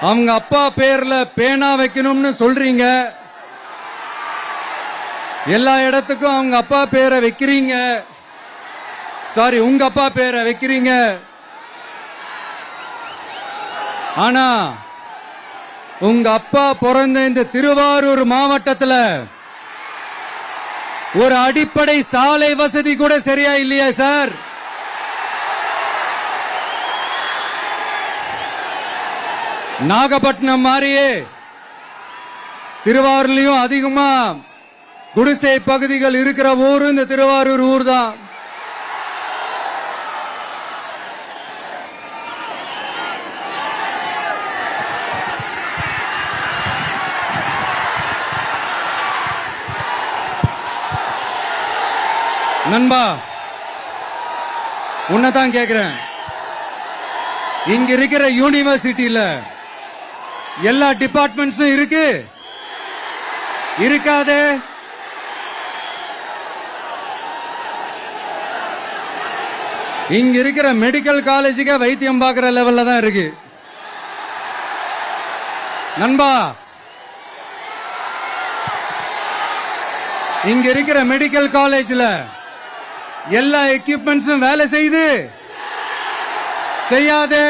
அவங்க அப்பா பேர்ல பேனா வைக்கணும்னு சொல்றீங்க. எல்லா இடத்துக்கும் அவங்க அப்பா பேரை வைக்கிறீங்க. சாரி, உங்க அப்பா பேரை வைக்கிறீங்க. ஆனா உங்க அப்பா பிறந்த இந்த திருவாரூர் மாவட்டத்தில் ஒரு அடிப்படை சாலை வசதி கூட சரியா இல்லையா சார்? நாகப்பட்டினம் மாதிரியே திருவாரூர்லயும் அதிகமா குடிசை பகுதிகள் இருக்கிற ஊர் இந்த திருவாரூர் ஊர் தான். நண்பா, உன்னதான் கேக்குறேன், இங்க இருக்கிற யூனிவர்சிட்டியில எல்லா டிபார்ட்மெண்ட்ஸும் இருக்கு இருக்காதே? இங்க இருக்கிற மெடிக்கல் காலேஜுக்கு வைத்தியம் பார்க்கிற லெவல்ல தான் இருக்கு. நண்பா, இங்க இருக்கிற மெடிக்கல் காலேஜ்ல எல்லா எக்யூப்மெண்ட்ஸும் வேலை செய்யுது செய்யாதே?